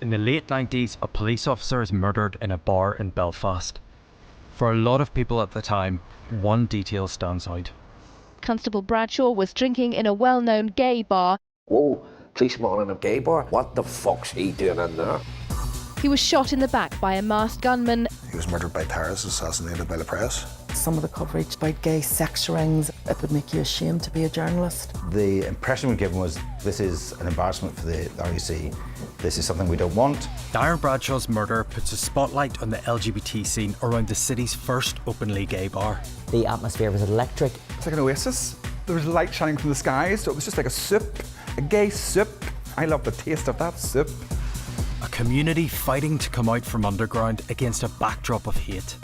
In the late 90s, a police officer is murdered in a bar in Belfast. For a lot of people at the time, one detail stands out. Constable Bradshaw was drinking in a well-known gay bar. Whoa, policeman in a gay bar? What the fuck's he doing in there? He was shot in the back by a masked gunman. He was murdered by terrorists, assassinated by the press. Some of the coverage about gay sex rings, it would make you ashamed to be a journalist. The impression we're given was this is an embarrassment for the RUC, this is something we don't want. Darren Bradshaw's murder puts a spotlight on the LGBT scene around the city's first openly gay bar. The atmosphere was electric. It's like an oasis. There was light shining from the skies, so it was just like a soup, a gay soup. I love the taste of that soup. A community fighting to come out from underground against a backdrop of hate.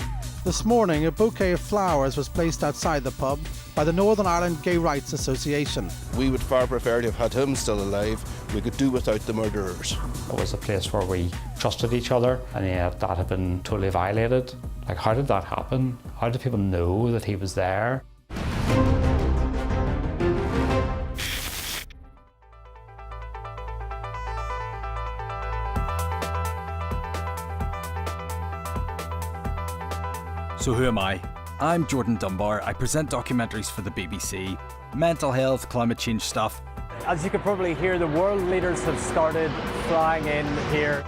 This morning, a bouquet of flowers was placed outside the pub by the Northern Ireland Gay Rights Association. We would far prefer to have had him still alive. We could do without the murderers. It was a place where we trusted each other, and yet that had been totally violated. Like, how did that happen? How did people know that he was there? So who am I? I'm Jordan Dunbar. I present documentaries for the BBC. Mental health, climate change stuff. As you can probably hear, the world leaders have started flying in here.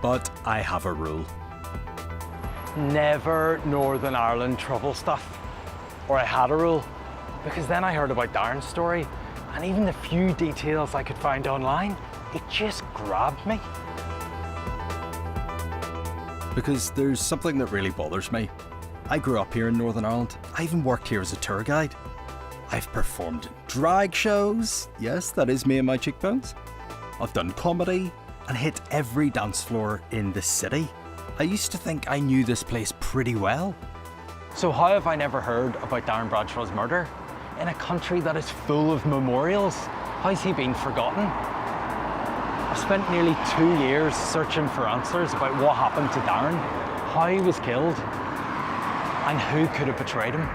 But I have a rule. Never Northern Ireland trouble stuff. Or I had a rule. Because then I heard about Darren's story, and even the few details I could find online, it just grabbed me. Because there's something that really bothers me. I grew up here in Northern Ireland. I even worked here as a tour guide. I've performed in drag shows. Yes, that is me and my cheekbones. I've done comedy and hit every dance floor in the city. I used to think I knew this place pretty well. So how have I never heard about Darren Bradshaw's murder? In a country that is full of memorials, how's he been forgotten? I've spent nearly 2 years searching for answers about what happened to Darren, how he was killed, and who could have betrayed him.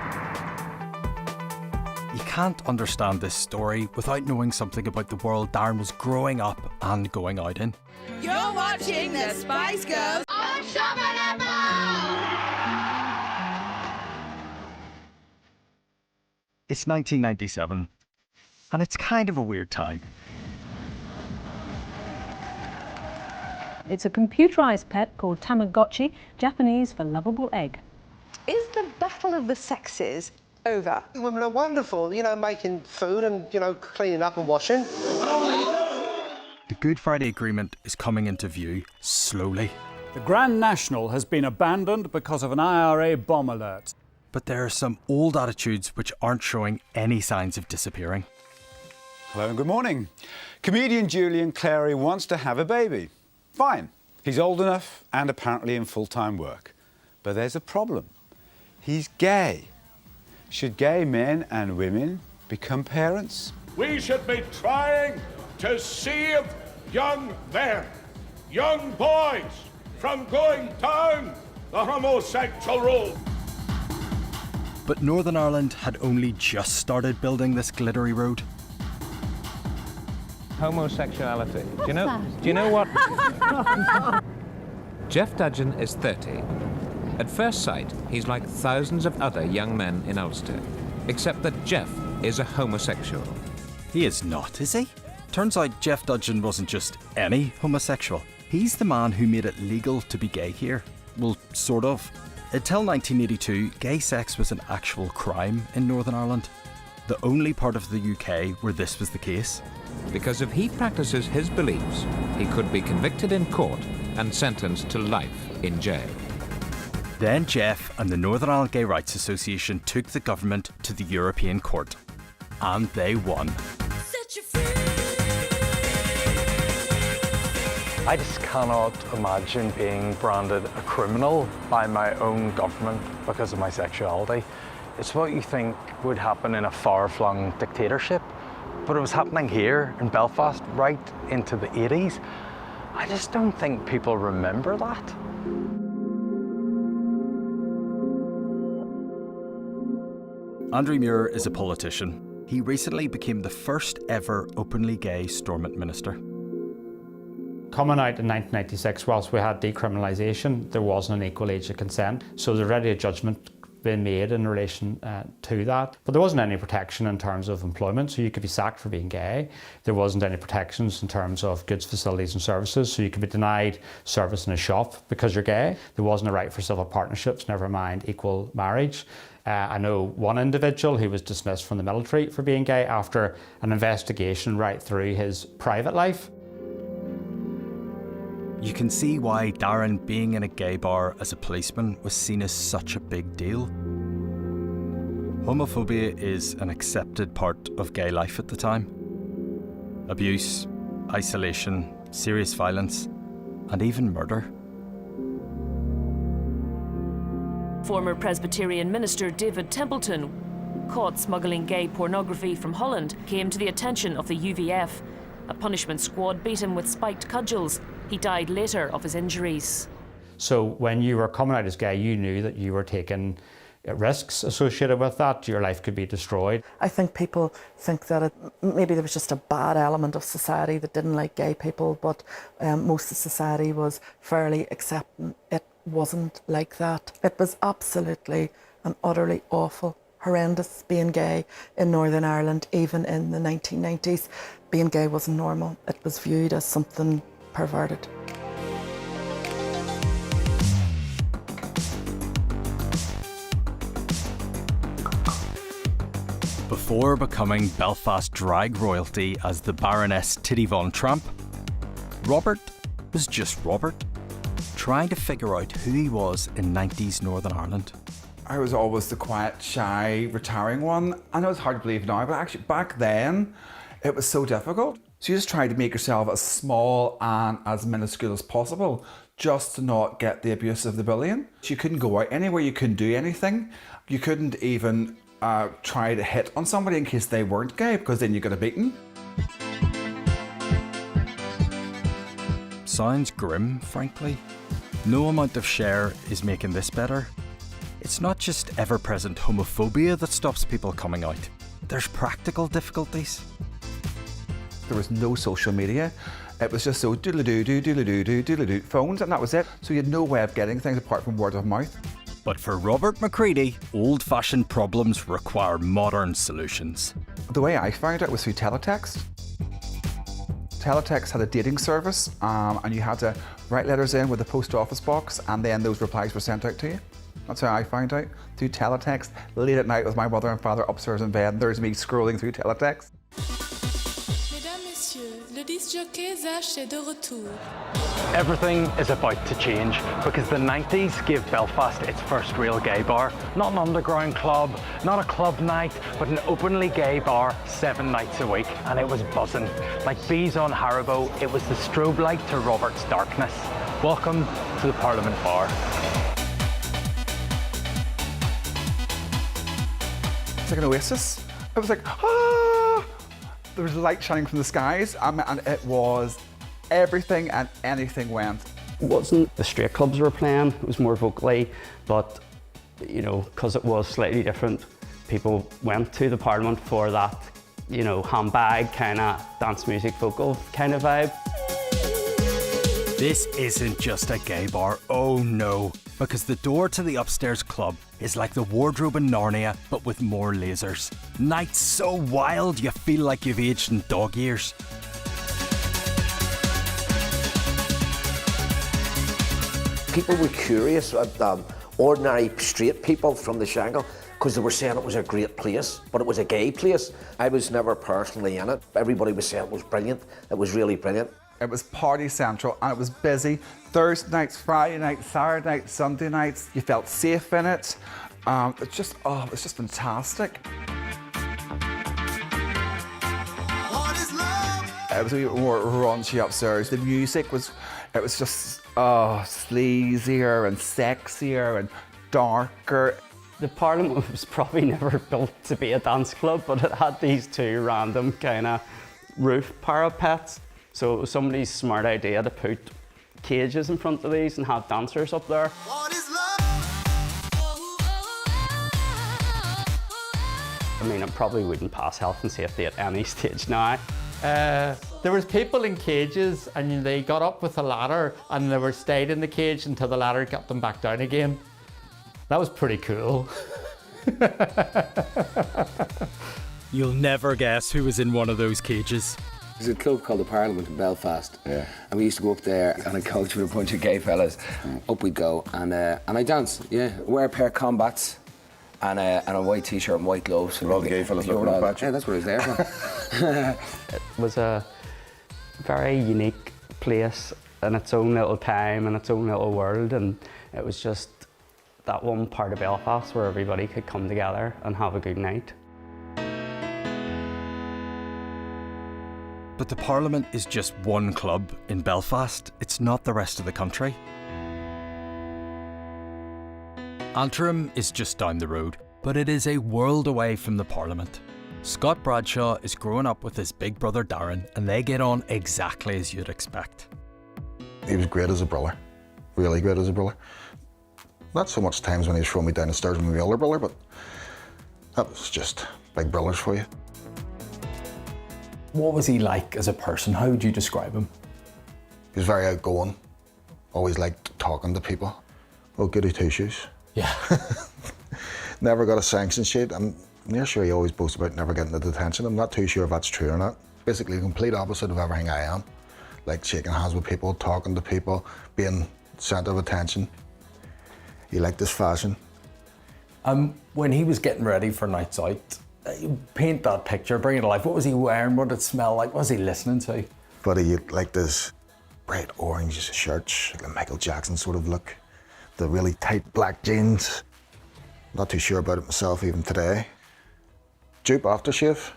You can't understand this story without knowing something about the world Darren was growing up and going out in. You're watching the Spice Girls on Unsolved. It's 1997, and it's kind of a weird time. It's a computerized pet called Tamagotchi, Japanese for lovable egg. Is the battle of the sexes over? Women are wonderful, making food and, cleaning up and washing. The Good Friday Agreement is coming into view slowly. The Grand National has been abandoned because of an IRA bomb alert. But there are some old attitudes which aren't showing any signs of disappearing. Hello and good morning. Comedian Julian Clary wants to have a baby. Fine. He's old enough and apparently in full-time work. But there's a problem. He's gay. Should gay men and women become parents? We should be trying to save young men, young boys, from going down the homosexual road. But Northern Ireland had only just started building this glittery road. Homosexuality. Do you know what? Jeff Dudgeon is 30. At first sight, he's like thousands of other young men in Ulster, except that Jeff is a homosexual. He is not, is he? Turns out Jeff Dudgeon wasn't just any homosexual. He's the man who made it legal to be gay here. Well, sort of. Until 1982, gay sex was an actual crime in Northern Ireland. The only part of the UK where this was the case. Because if he practices his beliefs, he could be convicted in court and sentenced to life in jail. Then Jeff and the Northern Ireland Gay Rights Association took the government to the European Court. And they won. I just cannot imagine being branded a criminal by my own government because of my sexuality. It's what you think would happen in a far-flung dictatorship, but it was happening here in Belfast right into the 80s. I just don't think people remember that. Andrew Muir is a politician. He recently became the first ever openly gay Stormont minister. Coming out in 1996, whilst we had decriminalisation, there wasn't an equal age of consent. So there's already a judgment being made in relation to that. But there wasn't any protection in terms of employment, so you could be sacked for being gay. There wasn't any protections in terms of goods, facilities and services, so you could be denied service in a shop because you're gay. There wasn't a right for civil partnerships, never mind equal marriage. I know one individual who was dismissed from the military for being gay after an investigation right through his private life. You can see why Darren being in a gay bar as a policeman was seen as such a big deal. Homophobia is an accepted part of gay life at the time. Abuse, isolation, serious violence, and even murder. Former Presbyterian minister David Templeton, caught smuggling gay pornography from Holland, came to the attention of the UVF. A punishment squad beat him with spiked cudgels. He died later of his injuries. So when you were coming out as gay, you knew that you were taking risks associated with that. Your life could be destroyed. I think people think that maybe there was just a bad element of society that didn't like gay people, but most of society was fairly accepting. It wasn't like that. It was absolutely and utterly awful, horrendous being gay in Northern Ireland, even in the 1990s. Being gay wasn't normal. It was viewed as something perverted. Before becoming Belfast drag royalty as the Baroness Tiddy von Tramp, Robert was just Robert, trying to figure out who he was in 90s Northern Ireland. I was always the quiet, shy, retiring one. I know it's hard to believe now, but actually back then, it was so difficult. So you just tried to make yourself as small and as minuscule as possible, just to not get the abuse of the bullying. You couldn't go out anywhere, you couldn't do anything. You couldn't even try to hit on somebody in case they weren't gay, because then you got a beating. Sounds grim, frankly. No amount of share is making this better. It's not just ever-present homophobia that stops people coming out. There's practical difficulties. There was no social media. It was just so doodle-doo, doodle-doo, doodle-doo, phones, and that was it. So you had no way of getting things apart from word of mouth. But for Robert McCready, old-fashioned problems require modern solutions. The way I found it was through teletext. Teletext had a dating service, and you had to write letters in with the post office box, and then those replies were sent out to you. That's how I found out, through teletext. Late at night with my mother and father upstairs in bed, there's me scrolling through teletext. Everything is about to change because the 90s gave Belfast its first real gay bar. Not an underground club, not a club night, but an openly gay bar 7 nights a week. And it was buzzing. Like bees on Haribo, it was the strobe light to Robert's darkness. Welcome to the Parliament Bar. It's like an oasis. It was like, ah! There was light shining from the skies, and it was everything and anything went. It wasn't the straight clubs were playing, it was more vocally, but you know, because it was slightly different, people went to the Parliament for that, you know, handbag kind of dance music vocal kind of vibe. This isn't just a gay bar, oh no, because the door to the upstairs club is like the wardrobe in Narnia, but with more lasers. Nights so wild you feel like you've aged in dog years. People were curious at ordinary straight people from the Shangle because they were saying it was a great place, but it was a gay place. I was never personally in it. Everybody was saying it was brilliant. It was really brilliant. It was party central and it was busy. Thursday nights, Friday nights, Saturday nights, Sunday nights. You felt safe in it. It's just fantastic. It was a bit more raunchy upstairs. The music was, it was just sleazier and sexier and darker. The Parliament was probably never built to be a dance club, but it had these two random kind of roof parapets. So it was somebody's smart idea to put cages in front of these and have dancers up there. I mean, it probably wouldn't pass health and safety at any stage now. There was people in cages and they got up with a ladder and they were stayed in the cage until the ladder got them back down again. That was pretty cool. You'll never guess who was in one of those cages. There's a club called the Parliament in Belfast, and we used to go up there on a coach with a bunch of gay fellas. Up we'd go, and I dance, wear a pair of combats and a white t-shirt and white gloves. All the gay fellas looking at Yeah, that's what I was there for. It was a very unique place in its own little time and its own little world, and it was just that one part of Belfast where everybody could come together and have a good night. But the Parliament is just one club in Belfast. It's not the rest of the country. Antrim is just down the road, but it is a world away from the Parliament. Scott Bradshaw is growing up with his big brother Darren, and they get on exactly as you'd expect. He was great as a brother, really great as a brother. Not so much times when he was throwing me down the stairs with my older brother, but that was just big brothers for you. What was he like as a person? How would you describe him? He was very outgoing, always liked talking to people. Oh, goody two-shoes. Yeah. Never got a sanction sheet. I'm near sure he always boasts about never getting the detention. I'm not too sure if that's true or not. Basically, the complete opposite of everything I am. Like shaking hands with people, talking to people, being centre of attention. He liked his fashion. When he was getting ready for nights out, paint that picture, bring it to life. What was he wearing? What did it smell like? What was he listening to? But he liked his bright orange shirts, like a Michael Jackson sort of look. The really tight black jeans. Not too sure about it myself even today. Dupe aftershave.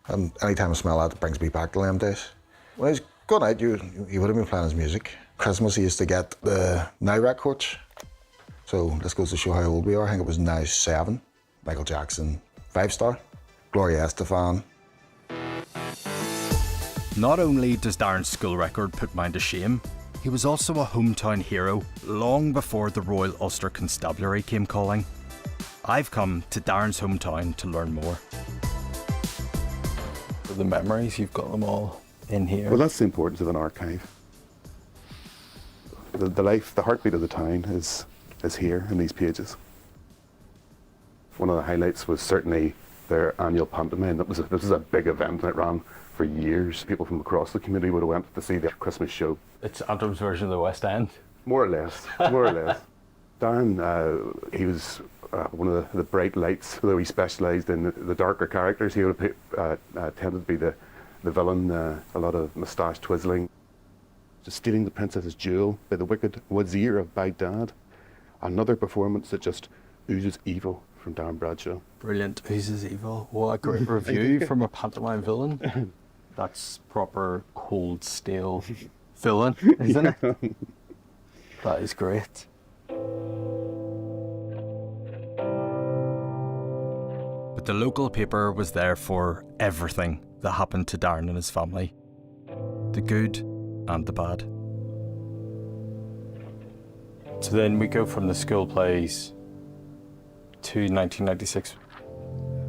And anytime I smell that, it brings me back to them days. When he's going out, you would have been playing his music. Christmas, he used to get the Now records. So this goes to show how old we are. I think it was Now 7. Michael Jackson, 5-star. Gloria Estefan. Not only does Darren's school record put mine to shame, he was also a hometown hero long before the Royal Ulster Constabulary came calling. I've come to Darren's hometown to learn more. The memories, you've got them all in here. Well, that's the importance of an archive. The life, the heartbeat of the town is here in these pages. One of the highlights was certainly their annual pantomime. This was a big event and it ran for years. People from across the community would have went to see the Christmas show. It's Antrim's version of the West End. More or less, more or less. Darren, he was one of the bright lights, although he specialised in the darker characters. He would have tended to be the villain, a lot of moustache twizzling. Just stealing the princess's jewel by the wicked Wazir of Baghdad. Another performance that just oozes evil from Darren Bradshaw. Brilliant, oozes evil. What a great review from a pantomime villain. That's proper cold steel villain, isn't it? That is great. But the local paper was there for everything that happened to Darren and his family. The good and the bad. So then we go from the school plays to 1996.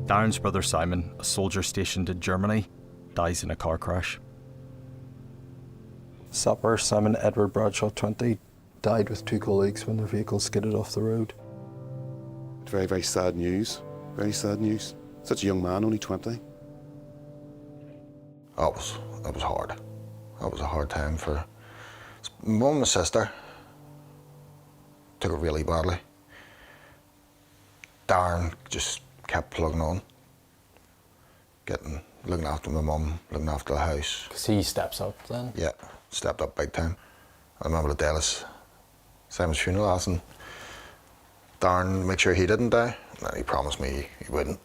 Darren's brother Simon, a soldier stationed in Germany, dies in a car crash. Sapper Simon Edward Bradshaw, 20, died with 2 colleagues when their vehicle skidded off the road. Very, very sad news. Very sad news. Such a young man, only 20. That was hard. That was a hard time for mum and my sister. Took it really badly. Darren just kept plugging on. Looking after my mum, looking after the house. Because he steps up then? Yeah, stepped up big time. I remember the day of Simon's funeral, asking Darren to make sure he didn't die. And he promised me he wouldn't.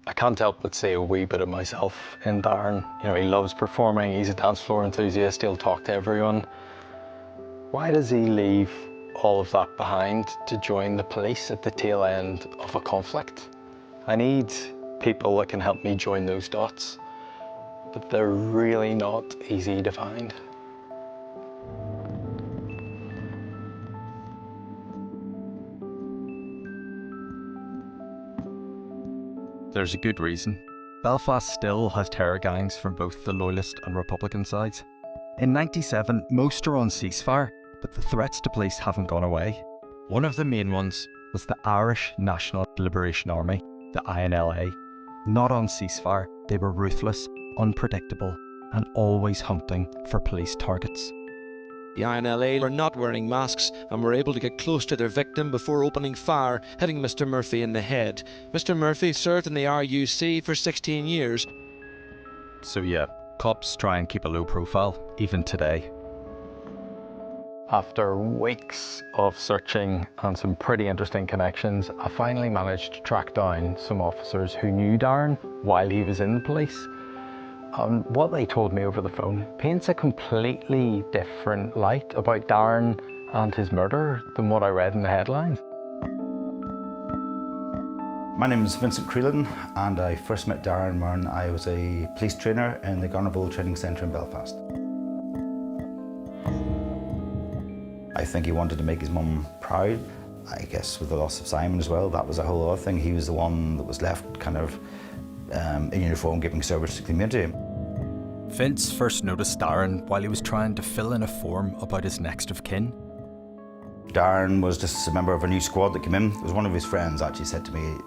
I can't help but see a wee bit of myself in Darren. You know, he loves performing, he's a dance floor enthusiast, he'll talk to everyone. Why does he leave all of that behind to join the police at the tail end of a conflict? I need people that can help me join those dots, but they're really not easy to find. there's a good reason. Belfast still has terror gangs from both the Loyalist and Republican sides. In '97, most are on ceasefire, but the threats to police haven't gone away. One of the main ones was the Irish National Liberation Army, the INLA. Not on ceasefire, they were ruthless, unpredictable, and always hunting for police targets. The INLA were not wearing masks and were able to get close to their victim before opening fire, hitting Mr. Murphy in the head. Mr. Murphy served in the RUC for 16 years. So yeah, cops try and keep a low profile, even today. After weeks of searching and some pretty interesting connections, I finally managed to track down some officers who knew Darren while he was in the police. And what they told me over the phone paints a completely different light about Darren and his murder than what I read in the headlines. My name is Vincent Creelan, and I first met Darren when I was a police trainer in the Garnerville Training Centre in Belfast. I think he wanted to make his mum proud. I guess with the loss of Simon as well, that was a whole other thing. He was the one that was left kind of in uniform giving service to the community. Vince first noticed Darren while he was trying to fill in a form about his next of kin. Darren was just a member of a new squad that came in. It was one of his friends actually said to me,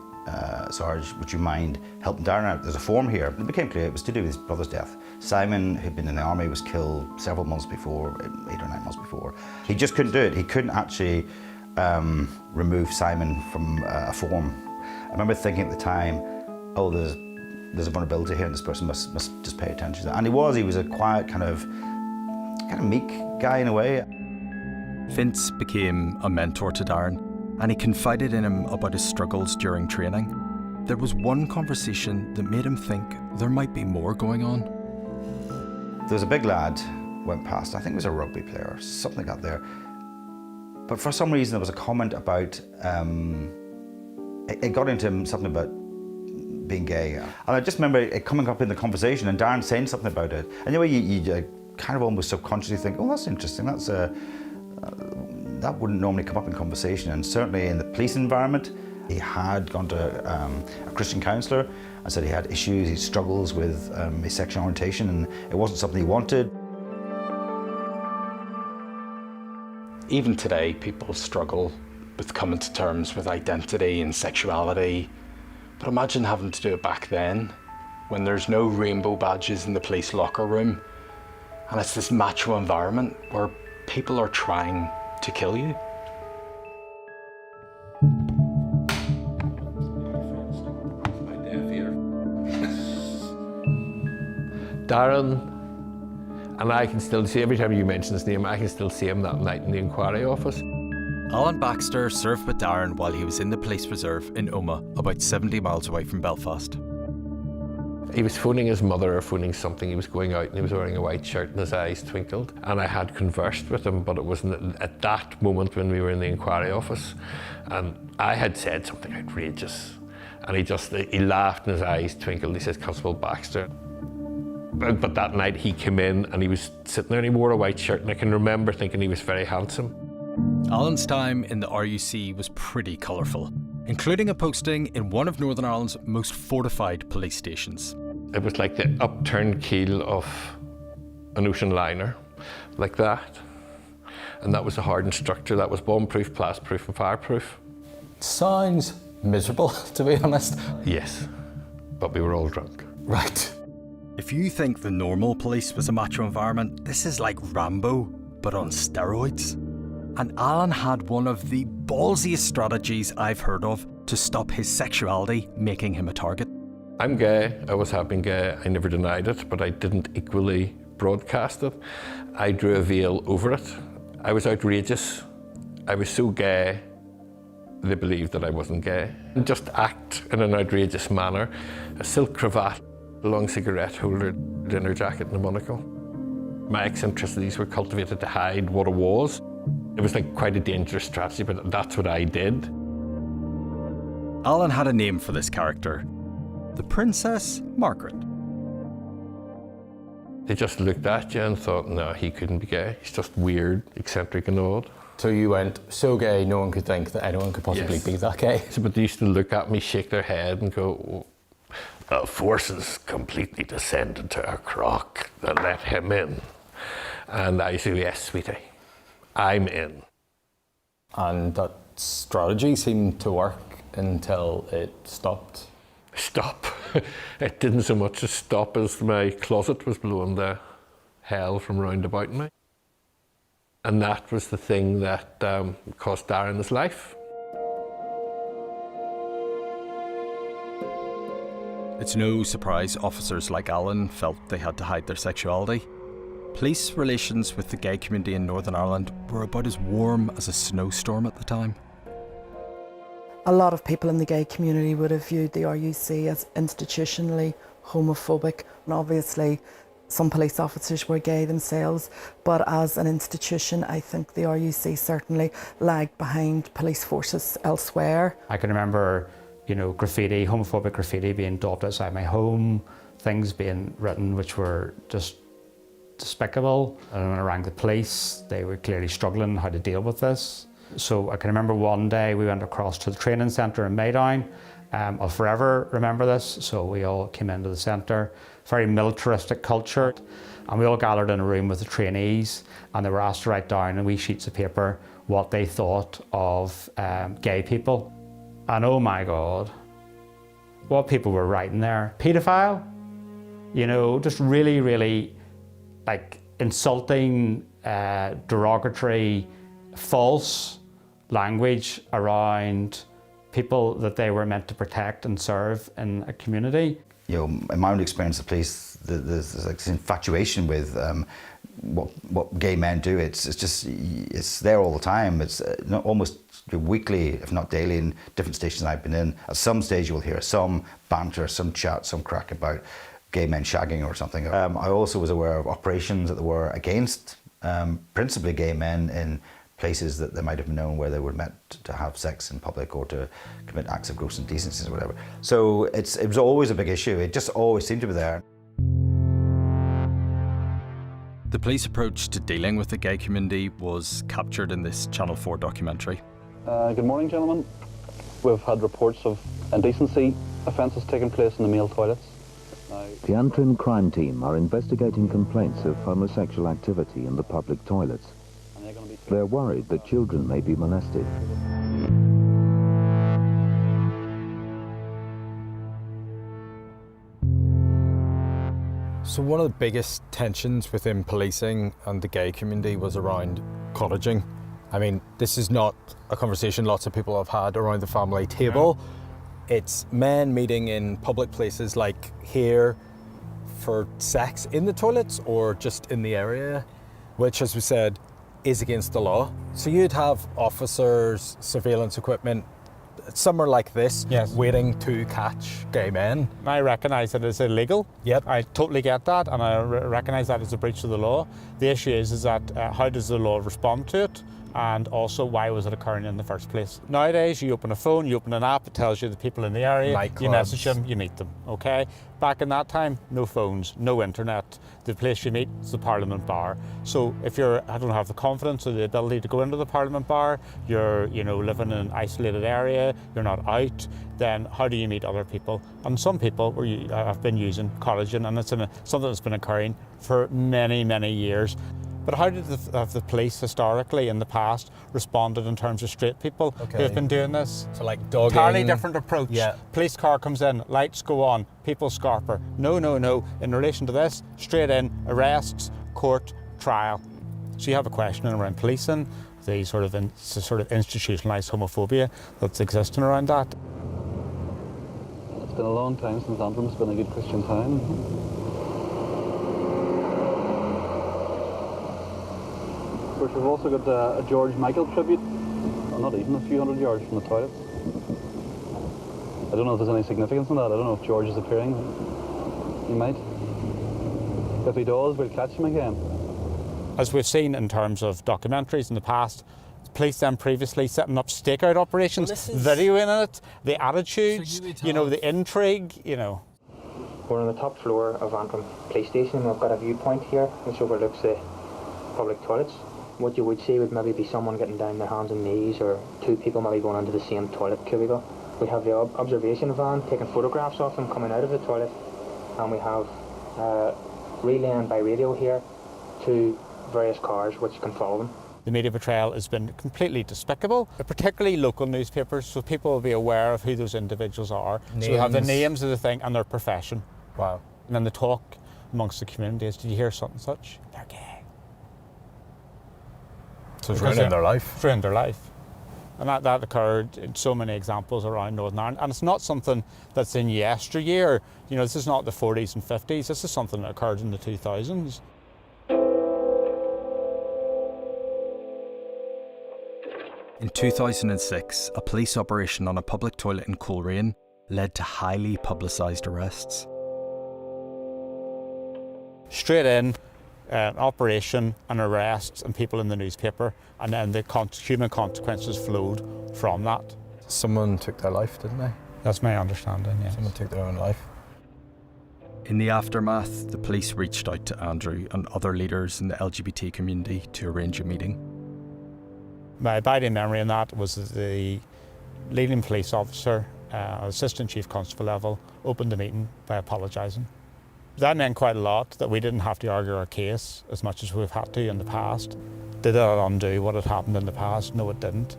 Sarge, would you mind helping Darren out? There's a form here. It became clear it was to do with his brother's death. Simon, who'd been in the army, was killed several months before, 8 or 9 months before. He just couldn't do it. He couldn't actually remove Simon from a form. I remember thinking at the time, oh, there's a vulnerability here and this person must just pay attention to that. And he was a quiet, kind of meek guy in a way. Vince became a mentor to Darren, and he confided in him about his struggles during training. There was one conversation that made him think there might be more going on. There was a big lad went past, I think it was a rugby player, something like that there. But for some reason there was a comment about, it got into him something about being gay. And I just remember it coming up in the conversation and Darren saying something about it. And anyway, you kind of almost subconsciously think, oh, that's interesting, that wouldn't normally come up in conversation. And certainly in the police environment, he had gone to a Christian counsellor and said he had issues, he struggles with his sexual orientation, and it wasn't something he wanted. Even today, people struggle with coming to terms with identity and sexuality. But imagine having to do it back then, when there's no rainbow badges in the police locker room, and it's this macho environment where people are trying to kill you. Darren, and I can still see, every time you mention his name, I can still see him that night in the inquiry office. Alan Baxter served with Darren while he was in the police reserve in Omagh, about 70 miles away from Belfast. He was phoning his mother or phoning something. He was going out and he was wearing a white shirt and his eyes twinkled. And I had conversed with him, but it wasn't at that moment when we were in the inquiry office. And I had said something outrageous. And he laughed and his eyes twinkled. He says, Constable Baxter. But that night he came in and he was sitting there and he wore a white shirt, and I can remember thinking he was very handsome. Alan's time in the RUC was pretty colourful, including a posting in one of Northern Ireland's most fortified police stations. It was like the upturned keel of an ocean liner, like that. And that was a hardened structure. That was bomb-proof, blast-proof and fireproof. Sounds miserable, to be honest. Yes, but we were all drunk. Right. If you think the normal police was a macho environment, this is like Rambo, but on steroids. And Alan had one of the ballsiest strategies I've heard of to stop his sexuality making him a target. I'm gay, I always have been gay, I never denied it, but I didn't equally broadcast it. I drew a veil over it. I was outrageous. I was so gay, they believed that I wasn't gay. And just act in an outrageous manner. A silk cravat, a long cigarette holder, dinner jacket and a monocle. My eccentricities were cultivated to hide what it was. It was like quite a dangerous strategy, but that's what I did. Alan had a name for this character, the Princess Margaret. They just looked at you and thought, no, he couldn't be gay. He's just weird, eccentric and odd. So you went so gay, no one could think that anyone could possibly be that gay? So, but they used to look at me, shake their head and go, forces completely descended to a crock that let him in. And I said, yes, sweetie, I'm in. And that strategy seemed to work until it stopped. Stop. It didn't so much as stop as my closet was blowing the hell from round about me. And that was the thing that cost Darren his life. It's no surprise officers like Alan felt they had to hide their sexuality. Police relations with the gay community in Northern Ireland were about as warm as a snowstorm at the time. A lot of people in the gay community would have viewed the RUC as institutionally homophobic, and obviously some police officers were gay themselves, but as an institution I think the RUC certainly lagged behind police forces elsewhere. I can remember, you know, graffiti, homophobic graffiti being daubed outside my home, things being written which were just despicable. And when I rang the police, they were clearly struggling how to deal with this. So I can remember one day we went across to the training centre in Maydown. I'll forever remember this. So we all came into the centre, very militaristic culture, and we all gathered in a room with the trainees, and they were asked to write down on wee sheets of paper what they thought of gay people. And oh my God, what people were writing there. Paedophile, you know, just really, really like insulting, derogatory, false language around people that they were meant to protect and serve in a community. You know, in my own experience of police, there's like this infatuation with what gay men do. It's there all the time. It's almost weekly, if not daily, in different stations I've been in. At some stage, you'll hear some banter, some chat, some crack about gay men shagging or something. I also was aware of operations that there were against principally gay men in places that they might have known where they were meant to have sex in public or to commit acts of gross indecency or whatever. So it was always a big issue. It just always seemed to be there. The police approach to dealing with the gay community was captured in this Channel 4 documentary. Good morning, gentlemen. We've had reports of indecency offences taking place in the male toilets. The Antrim crime team are investigating complaints of homosexual activity in the public toilets. They're worried that children may be molested. So one of the biggest tensions within policing and the gay community was around cottaging. I mean, this is not a conversation lots of people have had around the family table. It's men meeting in public places like here for sex in the toilets or just in the area, which, as we said, is against the law. So you'd have officers, surveillance equipment, somewhere like this, waiting to catch gay men. I recognise that it's illegal. Yep. I totally get that, and I recognise that it's a breach of the law. The issue is that how does the law respond to it? And also, why was it occurring in the first place? Nowadays, you open a phone, you open an app, it tells you the people in the area, you message them, you meet them, okay? Back in that time, no phones, no internet. The place you meet is the Parliament Bar. So if I don't have the confidence or the ability to go into the Parliament Bar, you're, living in an isolated area, you're not out, then how do you meet other people? And some people have been using cottaging, and it's something that's been occurring for many, many years. But how did the police historically in the past responded in terms of straight people who have been doing this? So like dogging. Entirely different approach. Yeah. Police car comes in, lights go on, people scarper. No. In relation to this, straight in, arrests, court, trial. So you have a question around policing, the sort of institutionalised homophobia that's existing around that. It's been a long time since Antrim's been a good Christian town. Of course, we've also got a George Michael tribute, not even a few hundred yards from the toilets. I don't know if there's any significance in that. I don't know if George is appearing. He might. If he does, we'll catch him again. As we've seen in terms of documentaries in the past, the police then previously setting up stakeout operations, videoing it, the attitudes, the intrigue, We're on the top floor of Antrim Police Station. We've got a viewpoint here which overlooks the public toilets. What you would see would maybe be someone getting down their hands and knees, or two people maybe going into the same toilet cubicle. We have the observation van taking photographs of them coming out of the toilet, and we have relaying by radio here to various cars which can follow them. The media portrayal has been completely despicable, particularly local newspapers, so people will be aware of who those individuals are. So we have the names of the thing and their profession. Wow. And then the talk amongst the community is, did you hear something such? They're gay. So it's ruining their life. It's ruined their life. And that occurred in so many examples around Northern Ireland. And it's not something that's in yesteryear. You know, this is not the 40s and 50s. This is something that occurred in the 2000s. In 2006, a police operation on a public toilet in Coleraine led to highly publicised arrests. Straight in, operation and arrests and people in the newspaper, and then the human consequences flowed from that. Someone took their life, didn't they? That's my understanding, yes. Someone took their own life. In the aftermath, the police reached out to Andrew and other leaders in the LGBT community to arrange a meeting. My abiding memory in that was that the leading police officer, assistant chief constable level, opened the meeting by apologising. That meant quite a lot, that we didn't have to argue our case as much as we've had to in the past. Did it undo what had happened in the past? No, it didn't.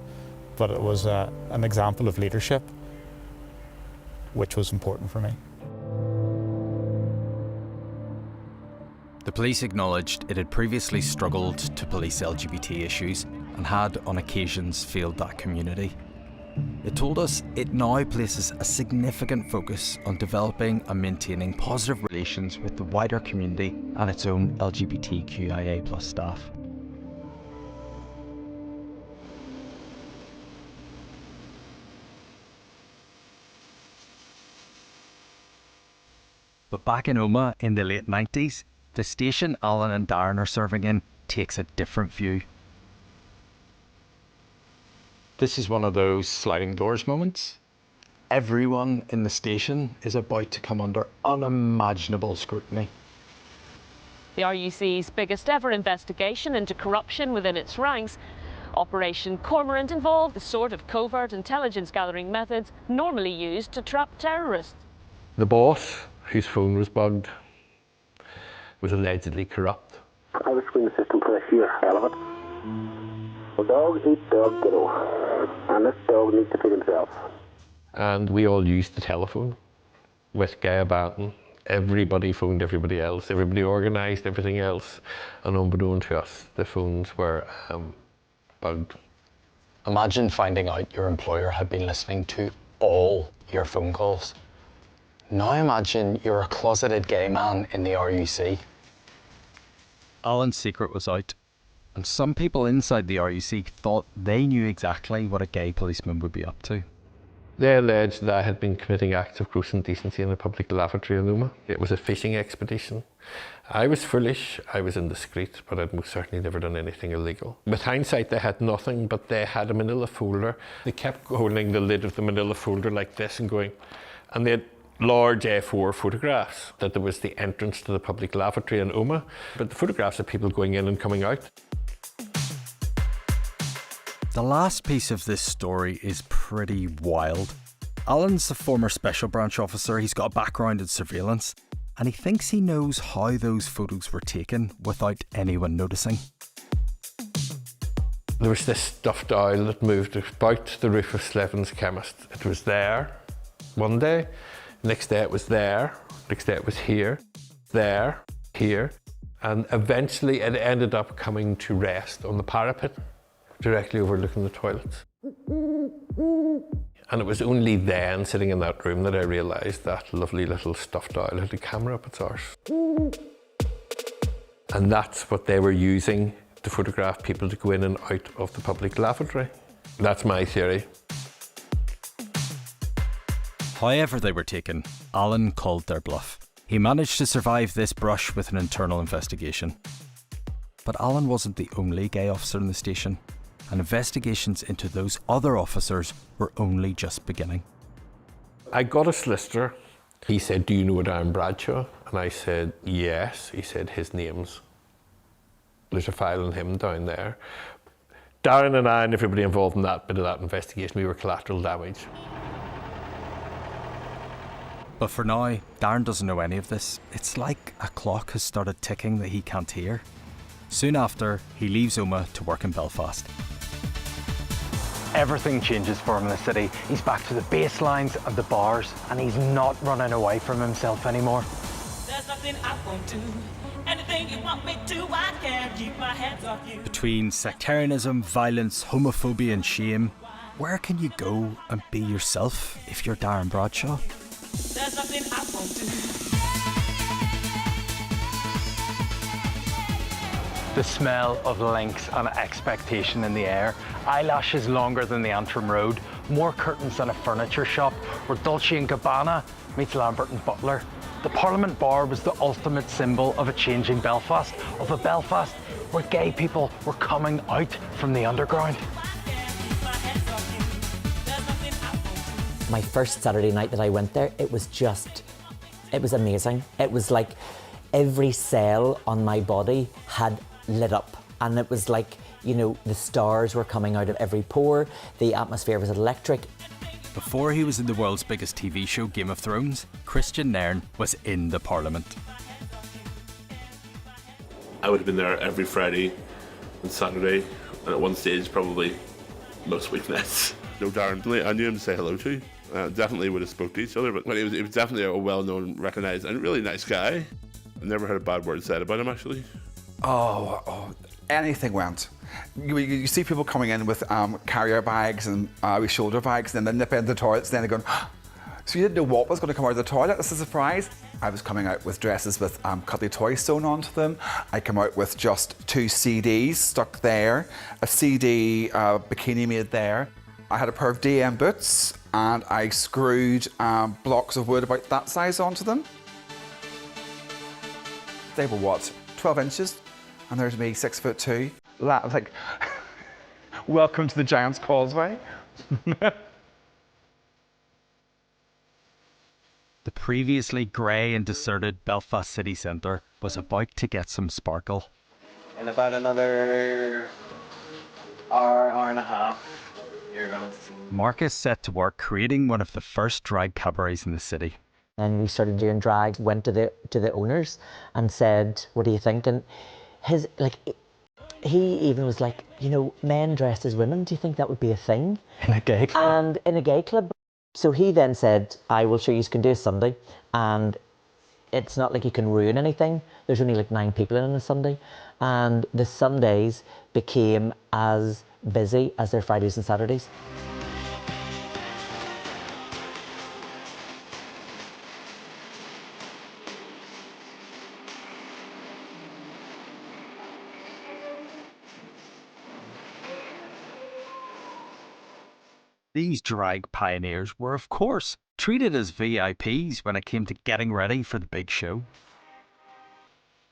But it was an example of leadership, which was important for me. The police acknowledged it had previously struggled to police LGBT issues and had on occasions failed that community. It told us it now places a significant focus on developing and maintaining positive relations with the wider community and its own LGBTQIA+ staff. But back in Omagh in the late 90s, the station Alan and Darren are serving in takes a different view. This is one of those sliding doors moments. Everyone in the station is about to come under unimaginable scrutiny. The RUC's biggest ever investigation into corruption within its ranks, Operation Cormorant, involved the sort of covert intelligence gathering methods normally used to trap terrorists. The boss, whose phone was bugged, was allegedly corrupt. I was screening the system for the sheer hell of it. Well, dogs eat dog, you know, and this dog needs to feed himself. And we all used the telephone with Gaia Batten. Everybody phoned everybody else. Everybody organised everything else. And unbeknown to us, the phones were bugged. Imagine finding out your employer had been listening to all your phone calls. Now imagine you're a closeted gay man in the RUC. Alan's secret was out, and some people inside the RUC thought they knew exactly what a gay policeman would be up to. They alleged that I had been committing acts of gross indecency in a public lavatory in Omagh. It was a fishing expedition. I was foolish, I was indiscreet, but I'd most certainly never done anything illegal. With hindsight, they had nothing, but they had a manila folder. They kept holding the lid of the manila folder like this and going, and they had large A4 photographs that there was the entrance to the public lavatory in Omagh, but the photographs of people going in and coming out. The last piece of this story is pretty wild. Alan's a former special branch officer, he's got a background in surveillance, and he thinks he knows how those photos were taken without anyone noticing. There was this stuffed owl that moved about the roof of Slevin's chemist. It was there one day, next day it was there, next day it was here, there, here, and eventually it ended up coming to rest on the parapet, directly overlooking the toilets. And it was only then, sitting in that room, that I realised that lovely little stuffed owl had a camera up its arse. And that's what they were using to photograph people to go in and out of the public lavatory. That's my theory. However they were taken, Alan called their bluff. He managed to survive this brush with an internal investigation. But Alan wasn't the only gay officer in the station, and investigations into those other officers were only just beginning. I got a solicitor. He said, "Do you know Darren Bradshaw?" And I said, "Yes." He said, "His name's..." There's a file on him down there. Darren and I and everybody involved in that bit of that investigation, we were collateral damage. But for now, Darren doesn't know any of this. It's like a clock has started ticking that he can't hear. Soon after, he leaves Omagh to work in Belfast. Everything changes for him in the city. He's back to the baselines and the bars, and he's not running away from himself anymore. There's nothing I won't do. Anything you want me to, I can't keep my hands off you. Between sectarianism, violence, homophobia and shame, where can you go and be yourself if you're Darren Bradshaw? There's nothing I won't do. The smell of lynx and expectation in the air, eyelashes longer than the Antrim Road, more curtains than a furniture shop, where Dolce & Gabbana meets Lambert and Butler. The Parliament Bar was the ultimate symbol of a changing Belfast, of a Belfast where gay people were coming out from the underground. My first Saturday night that I went there, it was amazing. It was like every cell on my body had lit up, and it was like, you know, the stars were coming out of every pore, the atmosphere was electric. Before he was in the world's biggest TV show, Game of Thrones, Christian Nairn was in the Parliament. I would have been there every Friday and Saturday, and at one stage probably most weeknights. No, Darren, I knew him to say hello to. Definitely would have spoke to each other, but he was definitely a well-known, recognised, and really nice guy. I've never heard a bad word said about him, actually. Oh, anything went. You see people coming in with carrier bags and with shoulder bags, and then they nip into the toilets, then they're going, so you didn't know what was going to come out of the toilet? This is a surprise. I was coming out with dresses with cuddly toys sewn onto them. I came out with just 2 CDs stuck there, a CD bikini made there. I had a pair of DM boots, and I screwed blocks of wood about that size onto them. They were what, 12 inches? And there's me, 6'2". I was like, welcome to the Giant's Causeway. The previously grey and deserted Belfast city centre was about to get some sparkle. In about another hour and a half, you're going to see. Marcus set to work creating one of the first drag cabarets in the city. And we started doing drag, went to the owners and said, what do you think? And he even was like, you know, men dressed as women, do you think that would be a thing? In a gay club? And in a gay club. So he then said, I will show you can do a Sunday, and it's not like you can ruin anything. There's only like 9 people in a Sunday, and the Sundays became as busy as their Fridays and Saturdays. These drag pioneers were, of course, treated as VIPs when it came to getting ready for the big show.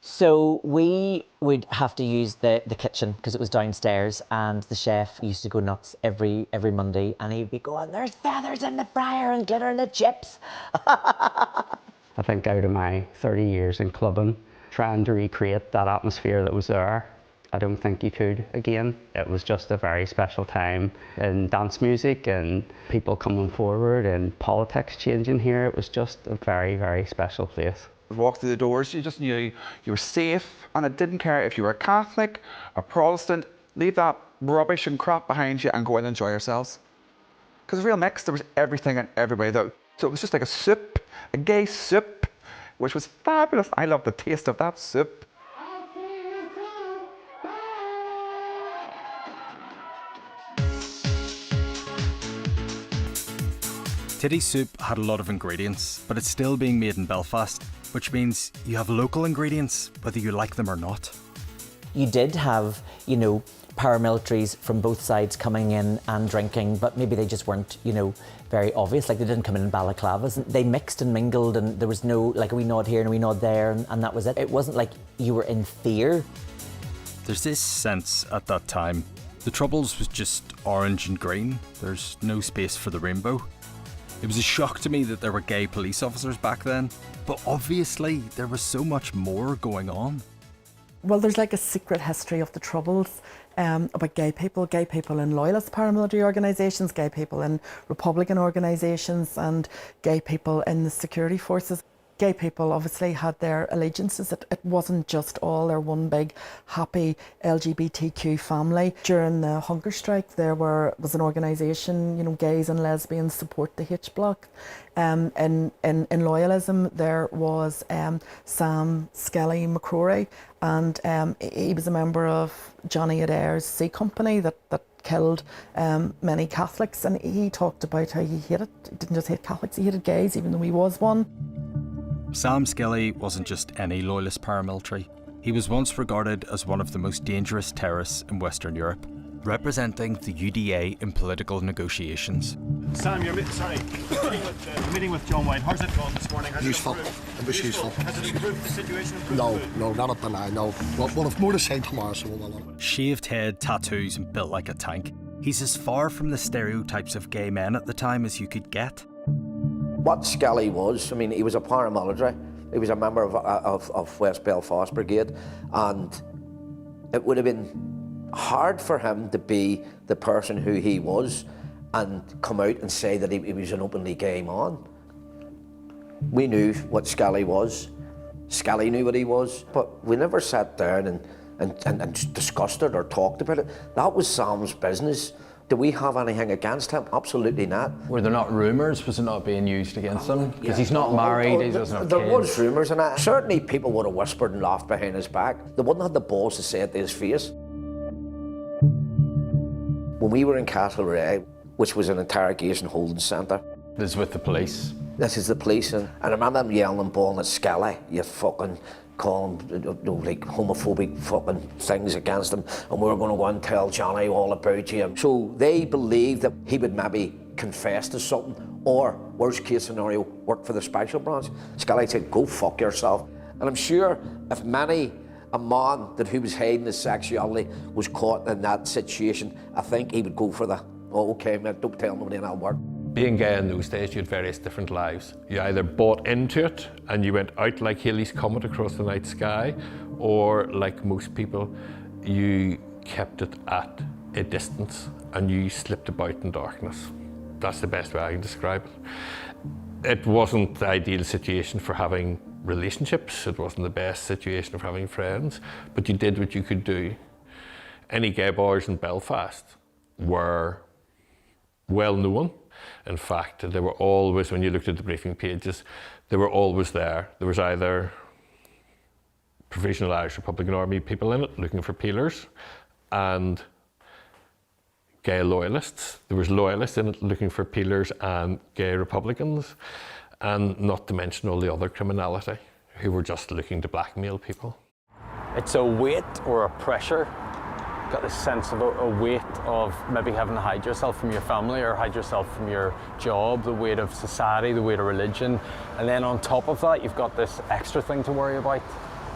So we would have to use the kitchen because it was downstairs, and the chef used to go nuts every Monday, and he'd be going, there's feathers in the fryer and glitter in the chips. I think out of my 30 years in clubbing, trying to recreate that atmosphere that was there, I don't think you could again. It was just a very special time in dance music and people coming forward and politics changing here. It was just a very, very special place. Walk through the doors, you just knew you were safe, and it didn't care if you were a Catholic, a Protestant. Leave that rubbish and crap behind you and go in and enjoy yourselves. Because real mix, there was everything and everybody though. So it was just like a soup, a gay soup, which was fabulous. I loved the taste of that soup. Titty soup had a lot of ingredients, but it's still being made in Belfast, which means you have local ingredients, whether you like them or not. You did have, you know, paramilitaries from both sides coming in and drinking, but maybe they just weren't, you know, very obvious. Like, they didn't come in balaclavas. They mixed and mingled, and there was no, like, a wee nod here and a wee nod there, and that was it. It wasn't like you were in fear. There's this sense at that time, the Troubles was just orange and green. There's no space for the rainbow. It was a shock to me that there were gay police officers back then, but obviously there was so much more going on. Well, there's like a secret history of the Troubles. about gay people in loyalist paramilitary organisations, gay people in Republican organisations, and gay people in the security forces. Gay people obviously had their allegiances. It wasn't just all their one big happy LGBTQ family. During the hunger strike, there was an organisation, you know, Gays and Lesbians Support the H Block. In loyalism, there was Sam Skelly McCrory, and he was a member of Johnny Adair's C Company that killed many Catholics, and he talked about how he didn't just hate Catholics, he hated gays, even though he was one. Sam Skelly wasn't just any loyalist paramilitary. He was once regarded as one of the most dangerous terrorists in Western Europe, representing the UDA in political negotiations. Sam, you're meeting with John White. How's it gone this morning? Useful. It was useful. Has it improved the situation? No, not at the now, no. We'll have more to say tomorrow, so we'll... Shaved head, tattoos, and built like a tank. He's as far from the stereotypes of gay men at the time as you could get. What Skelly was, I mean, he was a paramilitary. He was a member of West Belfast Brigade, and it would have been hard for him to be the person who he was and come out and say that he was an openly gay man. We knew what Skelly was. Skelly knew what he was, but we never sat down and discussed it or talked about it. That was Sam's business. Do we have anything against him? Absolutely not. Were there not rumours? Was it not being used against him? Because he's not married, he doesn't have There kids. was rumours, and certainly people would have whispered and laughed behind his back. They wouldn't have the balls to say it to his face. When we were in Castlereagh, which was an interrogation holding centre. This is with the police? This is the police, and I remember them yelling and bawling at Skelly, you fucking calling like homophobic fucking things against him, and we were going to go and tell Johnny all about you. So they believed that he would maybe confess to something, or worst case scenario, work for the special branch. Skelly said, go fuck yourself. And I'm sure if a man who was hiding his sexuality was caught in that situation, I think he would go for the, oh, okay, man, don't tell nobody and I'll work. Being gay in those days, you had various different lives. You either bought into it and you went out like Halley's Comet across the night sky, or like most people, you kept it at a distance and you slipped about in darkness. That's the best way I can describe it. It wasn't the ideal situation for having relationships, it wasn't the best situation for having friends, but you did what you could do. Any gay bars in Belfast were well known. In fact, they were always, when you looked at the briefing pages, they were always there. There was either Provisional Irish Republican Army people in it looking for peelers, and gay loyalists. There was loyalists in it looking for peelers and gay Republicans, and not to mention all the other criminality who were just looking to blackmail people. It's a weight or a pressure. Got this sense of a weight of maybe having to hide yourself from your family or hide yourself from your job, the weight of society, the weight of religion. And then on top of that, you've got this extra thing to worry about.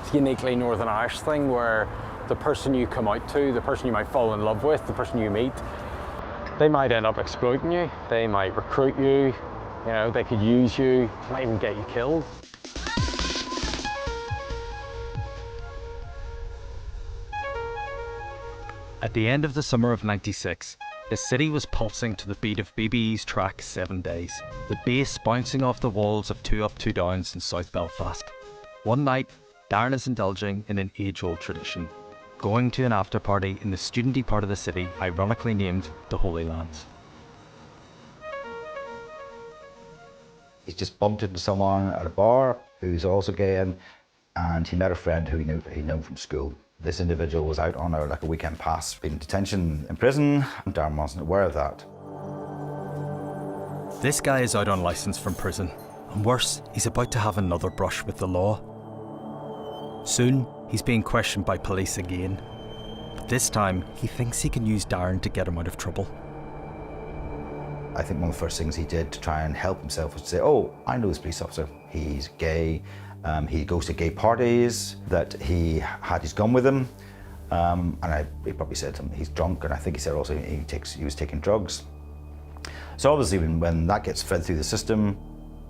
It's a uniquely Northern Irish thing where the person you come out to, the person you might fall in love with, the person you meet, they might end up exploiting you, they might recruit you, you know, they could use you, might even get you killed. At the end of the summer of '96, the city was pulsing to the beat of BBE's track 7 Days, the bass bouncing off the walls of Two Up, Two Downs in South Belfast. One night, Darren is indulging in an age-old tradition, going to an after-party in the studenty part of the city, ironically named the Holy Lands. He's just bumped into someone at a bar who's also gay, and he met a friend who he knew from school. This individual was out on a weekend pass, been in detention in prison, and Darren wasn't aware of that. This guy is out on licence from prison, and worse, he's about to have another brush with the law. Soon, he's being questioned by police again, but this time he thinks he can use Darren to get him out of trouble. I think one of the first things he did to try and help himself was to say, oh, I know this police officer, he's gay, he goes to gay parties, that he had his gun with him, and he probably said to him he's drunk, and I think he said also he was taking drugs. So obviously when that gets fed through the system,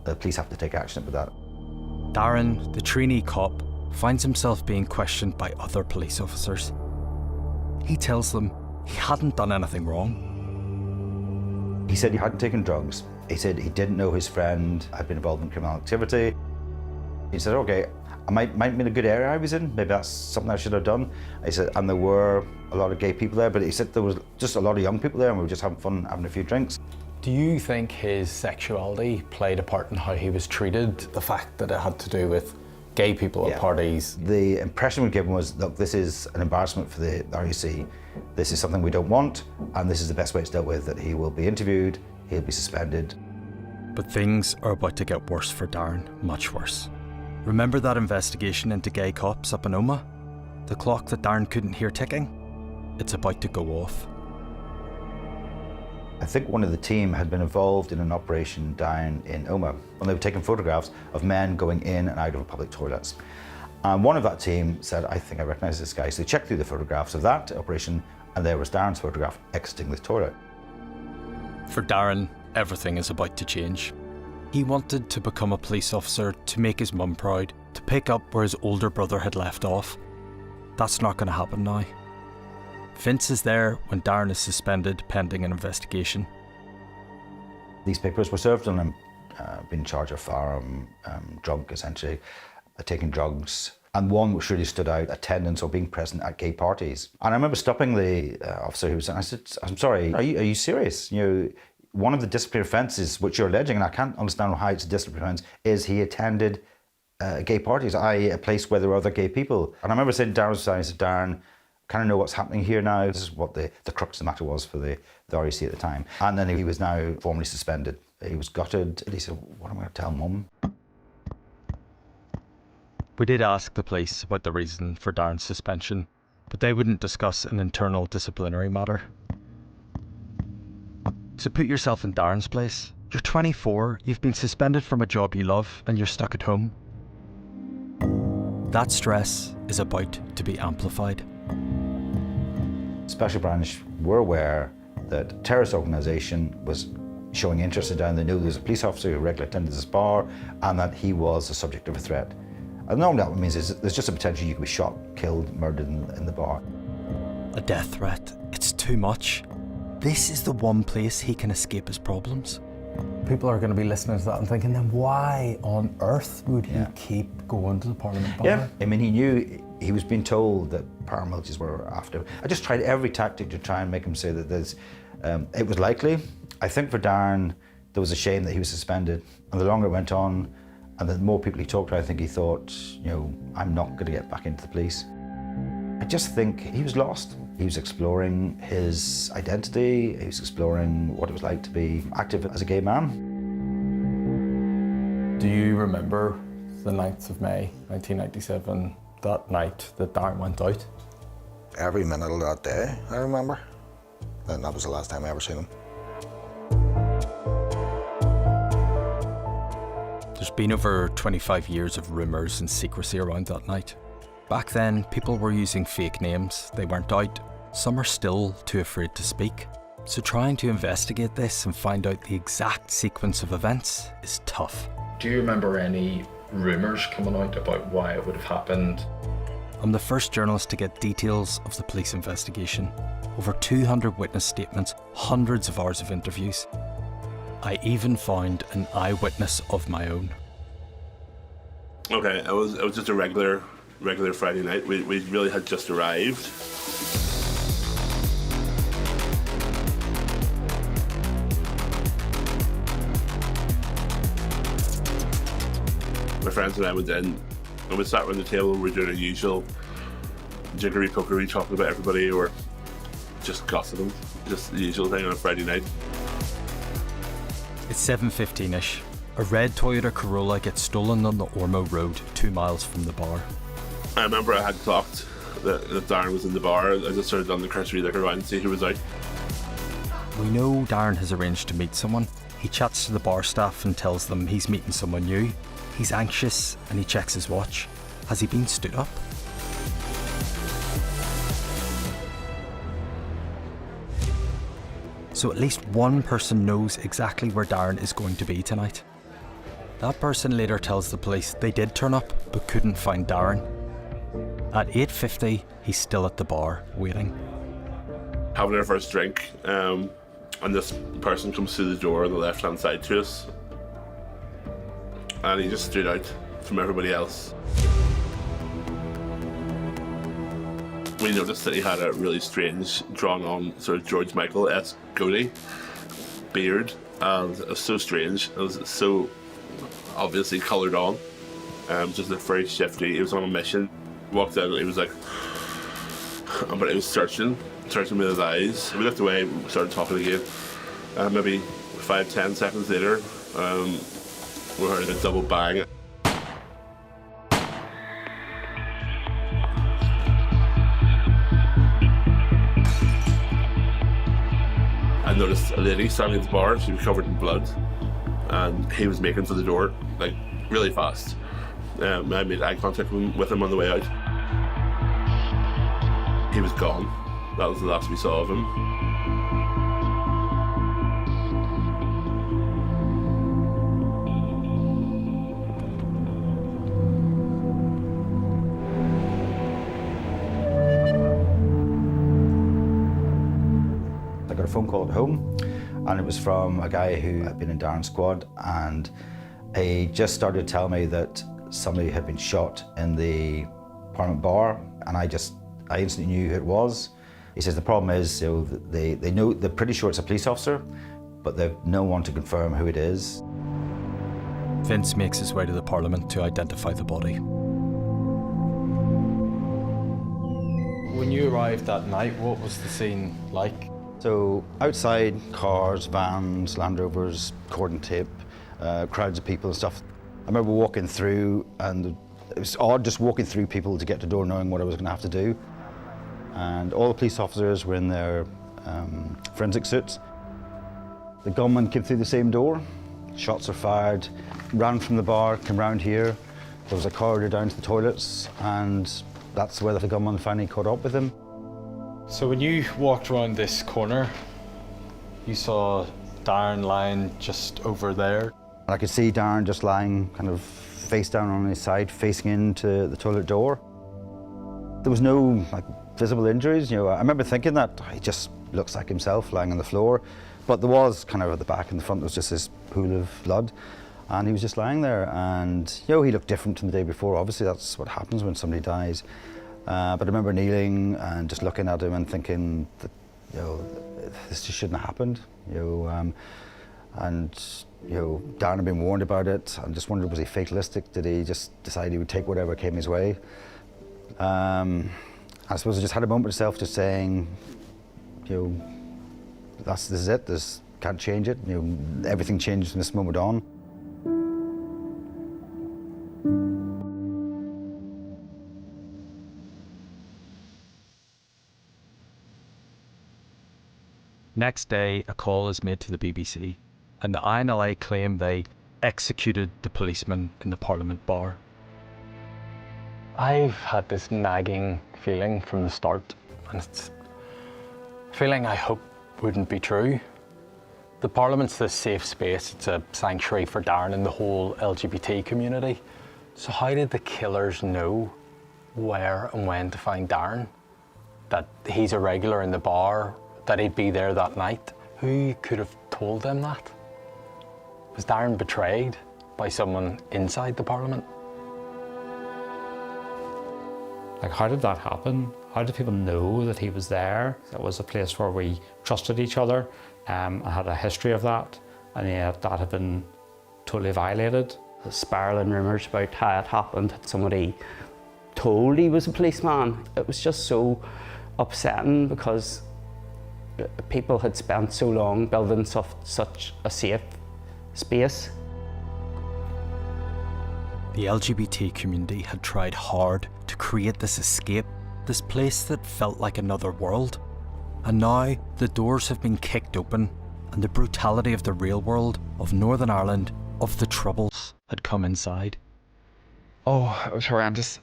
the police have to take action with that. Darren, the trainee cop, finds himself being questioned by other police officers. He tells them he hadn't done anything wrong. He said he hadn't taken drugs. He said he didn't know his friend had been involved in criminal activity. He said, okay, I might be in a good area I was in. Maybe that's something I should have done. He said, and there were a lot of gay people there, but he said there was just a lot of young people there and we were just having fun, having a few drinks. Do you think his sexuality played a part in how he was treated? The fact that it had to do with gay people at parties? The impression we were given was, look, this is an embarrassment for the RUC. This is something we don't want, and this is the best way it's dealt with, that he will be interviewed, he'll be suspended. But things are about to get worse for Darren, much worse. Remember that investigation into gay cops up in Omagh? The clock that Darren couldn't hear ticking? It's about to go off. I think one of the team had been involved in an operation down in Omagh, and they were taking photographs of men going in and out of public toilets. And one of that team said, I think I recognise this guy. So they checked through the photographs of that operation, and there was Darren's photograph exiting the toilet. For Darren, everything is about to change. He wanted to become a police officer to make his mum proud, to pick up where his older brother had left off. That's not going to happen now. Vince is there when Darren is suspended pending an investigation. These papers were served on him, being in charge of firearm, drunk essentially, taking drugs, and one which really stood out, attendance or being present at gay parties. And I remember stopping the officer who was, and I said, I'm sorry, are you serious? You know, one of the disciplinary offences which you're alleging, and I can't understand how it's a disciplinary offence, is he attended gay parties, i.e. a place where there were other gay people. And I remember saying to Darren, I said, Darren, kind of know what's happening here now. This is what the crux of the matter was for the RUC at the time. And then he was now formally suspended. He was gutted, and he said, what am I going to tell Mum? We did ask the police about the reason for Darren's suspension, but they wouldn't discuss an internal disciplinary matter. So put yourself in Darren's place. You're 24, you've been suspended from a job you love, and you're stuck at home. That stress is about to be amplified. Special Branch were aware that a terrorist organisation was showing interest in Darren. They knew there was a police officer who regularly attended this bar and that he was the subject of a threat. And normally that means there's just a potential you could be shot, killed, murdered in the bar. A death threat. It's too much. This is the one place he can escape his problems. People are going to be listening to that and thinking, then why on earth would he keep going to the Parliament bar? Yeah, I mean, he knew, he was being told that paramilitaries were after him. I just tried every tactic to try and make him say that there's, it was likely. I think for Darren, there was a shame that he was suspended. And the longer it went on, and the more people he talked to, I think he thought, you know, I'm not going to get back into the police. I just think he was lost. He was exploring his identity. He was exploring what it was like to be active as a gay man. Do you remember the 9th of May, 1997, that night that Darren went out? Every minute of that day, I remember. And that was the last time I ever seen him. There's been over 25 years of rumours and secrecy around that night. Back then, people were using fake names. They weren't out. Some are still too afraid to speak. So trying to investigate this and find out the exact sequence of events is tough. Do you remember any rumours coming out about why it would have happened? I'm the first journalist to get details of the police investigation. Over 200 witness statements, hundreds of hours of interviews. I even found an eyewitness of my own. Okay, it was just a regular Friday night. We really had just arrived. My friends and I went in and we sat around the table. We were doing our usual jiggery pokery, talking about everybody or just gossiping. Just the usual thing on a Friday night. It's 7:15ish. A red Toyota Corolla gets stolen on the Ormeau Road, 2 miles from the bar. I remember I had clocked that Darren was in the bar. I just started on the cursory look around to see who was out. We know Darren has arranged to meet someone. He chats to the bar staff and tells them he's meeting someone new. He's anxious and he checks his watch. Has he been stood up? So at least one person knows exactly where Darren is going to be tonight. That person later tells the police they did turn up but couldn't find Darren. At 8:50, he's still at the bar, waiting. having our first drink, and this person comes through the door on the left-hand side to us, and he just stood out from everybody else. We noticed that he had a really strange, drawn-on sort of George Michael-esque goatee, beard, and it was so strange. It was so obviously coloured on, just like very shifty. He was on a mission. Walked out and he was like, but he was searching with his eyes. We looked away, we started talking again. Maybe 5-10 seconds later, we heard a double bang. I noticed a lady standing at the bar. She was covered in blood, and he was making for the door, like really fast. I made eye contact with him on the way out. He was gone. That was the last we saw of him. I got a phone call at home, and it was from a guy who had been in Darren's squad, and he just started to tell me that somebody had been shot in the Parliament bar, and I instantly knew who it was. He says the problem is, they know, they're pretty sure it's a police officer, but they've no one to confirm who it is. Vince makes his way to the Parliament to identify the body. When you arrived that night, what was the scene like? So outside, cars, vans, Land Rovers, cordon tape, crowds of people and stuff. I remember walking through, and it was odd just walking through people to get to the door knowing what I was going to have to do. And all the police officers were in their forensic suits. The gunman came through the same door, shots were fired, ran from the bar, came round here. There was a corridor down to the toilets, and that's where the gunman finally caught up with him. So when you walked around this corner, you saw Darren lying just over there. I could see Darren just lying kind of face down on his side, facing into the toilet door. There was no visible injuries. I remember thinking that he just looks like himself lying on the floor, but there was kind of at the back and the front, there was just this pool of blood, and he was just lying there. And he looked different from the day before. Obviously, that's what happens when somebody dies. But I remember kneeling and just looking at him and thinking that this just shouldn't have happened. And Darren had been warned about it. I just wondered, was he fatalistic? Did he just decide he would take whatever came his way? I suppose I just had a moment of myself just saying, this is it. Can't change it. Everything changed from this moment on. Next day, a call is made to the BBC, and the INLA claim they executed the policeman in the Parliament bar. I've had this nagging feeling from the start, and it's a feeling I hope wouldn't be true. The Parliament's this safe space, it's a sanctuary for Darren and the whole LGBT community. So how did the killers know where and when to find Darren? That he's a regular in the bar, that he'd be there that night? Who could have told them that? Was Darren betrayed by someone inside the Parliament? How did that happen? How did people know that he was there? It was a place where we trusted each other and had a history of that, and yet that had been totally violated. The spiralling rumours about how it happened, had somebody told he was a policeman. It was just so upsetting because people had spent so long building such a safe space. The LGBT community had tried hard to create this escape, this place that felt like another world. And now the doors have been kicked open, and the brutality of the real world, of Northern Ireland, of the Troubles, had come inside. Oh, it was horrendous.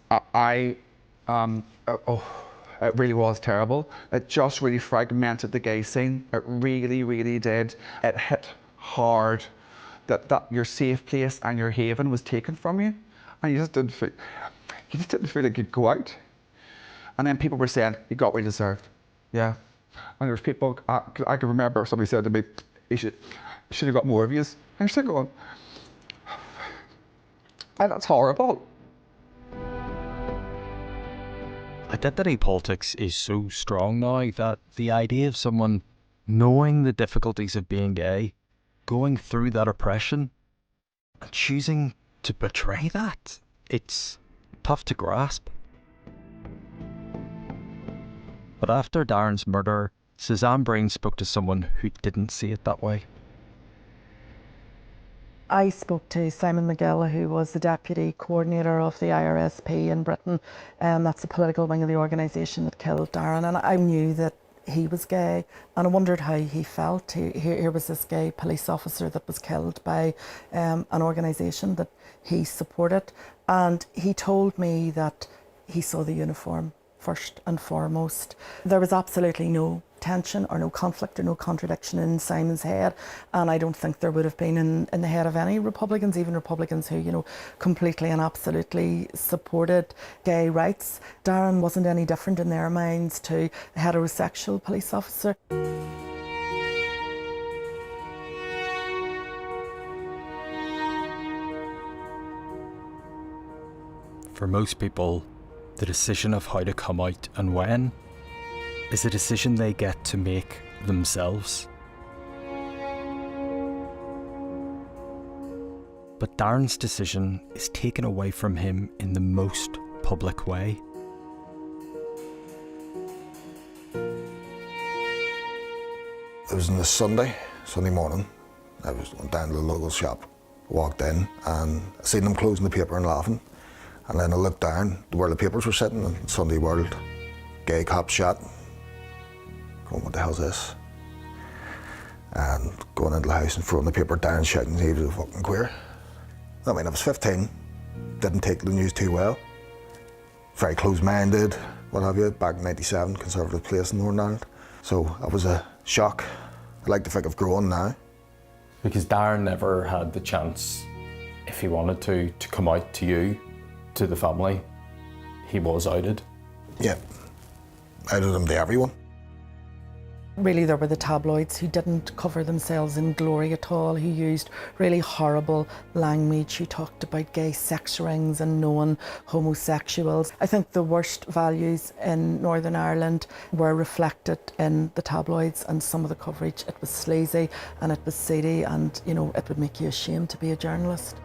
It really was terrible. It just really fragmented the gay scene. It really, really did. It hit hard that your safe place and your haven was taken from you, and you just didn't feel like you'd go out. And then people were saying, you got what you deserved. Yeah, And there's people, I can remember somebody said to me, you should have got more views. And you're still going, that's horrible. Identity politics is so strong now that the idea of someone knowing the difficulties of being gay, going through that oppression, and choosing to betray that, it's tough to grasp. But after Darren's murder, Suzanne Breen spoke to someone who didn't see it that way. I spoke to Simon McGill, who was the deputy coordinator of the IRSP in Britain, and that's the political wing of the organisation that killed Darren. And I knew that he was gay, and I wondered how he felt. Here was this gay police officer that was killed by an organisation that he supported, and he told me that he saw the uniform first and foremost. There was absolutely no tension or no conflict or no contradiction in Simon's head, and I don't think there would have been in the head of any Republicans, even Republicans who, you know, completely and absolutely supported gay rights. Darren wasn't any different in their minds to a heterosexual police officer. For most people, the decision of how to come out and when is a decision they get to make themselves. But Darren's decision is taken away from him in the most public way. It was on a Sunday morning. I went down to the local shop, walked in, and I seen them closing the paper and laughing. And then I looked down to where the papers were sitting, and Sunday World, gay cop shot. Going, what the hell's this? And going into the house and throwing the paper down, shouting he was a fucking queer. I mean, I was 15, didn't take the news too well. Very close-minded, what have you, back in '97, conservative place in Northern Ireland. So it was a shock. I like to think of growing now. Because Darren never had the chance, if he wanted to come out to you, to the family. He was outed. Yeah, outed him to everyone. Really, there were the tabloids who didn't cover themselves in glory at all, who used really horrible language, who talked about gay sex rings and known homosexuals. I think the worst values in Northern Ireland were reflected in the tabloids, and some of the coverage, it was sleazy and it was seedy, and, you know, it would make you ashamed to be a journalist.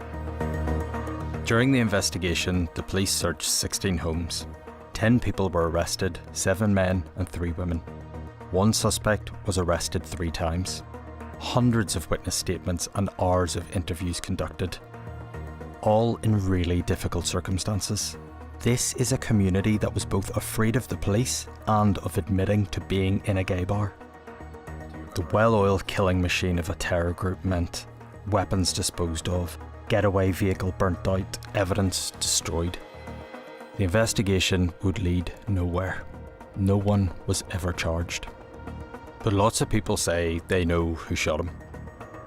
During the investigation, the police searched 16 homes. 10 people were arrested, 7 men and 3 women. One suspect was arrested 3 times. Hundreds of witness statements and hours of interviews conducted. All in really difficult circumstances. This is a community that was both afraid of the police and of admitting to being in a gay bar. The well-oiled killing machine of a terror group meant weapons disposed of, getaway vehicle burnt out, evidence destroyed. The investigation would lead nowhere. No one was ever charged. But lots of people say they know who shot him.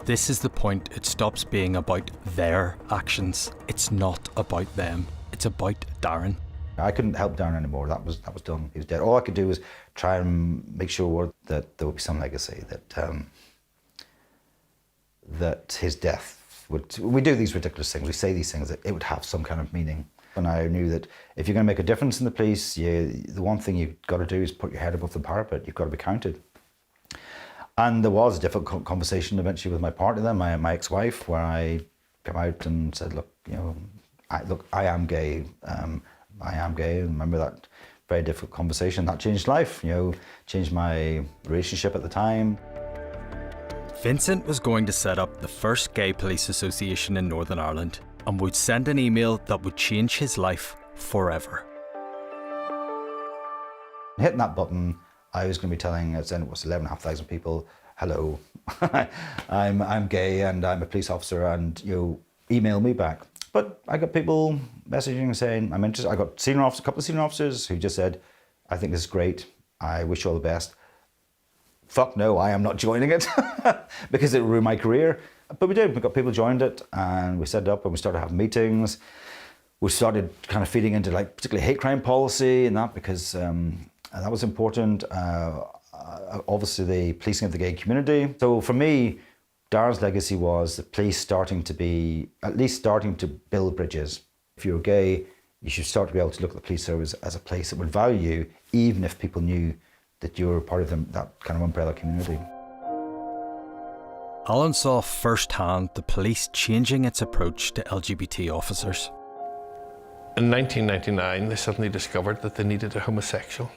This is the point. It stops being about their actions. It's not about them. It's about Darren. I couldn't help Darren anymore. That was done. He was dead. All I could do was try and make sure that there would be some legacy, that his death would. We do these ridiculous things. We say these things, that it would have some kind of meaning. And I knew that if you're going to make a difference in the police, the one thing you've got to do is put your head above the parapet. You've got to be counted. And there was a difficult conversation eventually with my partner then, my ex-wife, where I came out and said, look, I am gay. I am gay. And remember that very difficult conversation. That changed life, changed my relationship at the time. Vincent was going to set up the first gay police association in Northern Ireland and would send an email that would change his life forever. Hitting that button, I was going to be telling, it was 11,500 people, hello, I'm gay and I'm a police officer, and email me back. But I got people messaging saying, I'm interested. I got a couple of senior officers who just said, I think this is great, I wish you all the best. Fuck no, I am not joining it because it ruined my career. But we did, we got people joined it, and we set it up and we started having meetings. We started kind of feeding into particularly hate crime policy and that, because that was important. obviously the policing of the gay community. So for me, Darren's legacy was the police starting to build bridges. If you're gay, you should start to be able to look at the police service as a place that would value you, even if people knew that you were part of that kind of umbrella community. Alan saw firsthand the police changing its approach to LGBT officers. In 1999, they suddenly discovered that they needed a homosexual.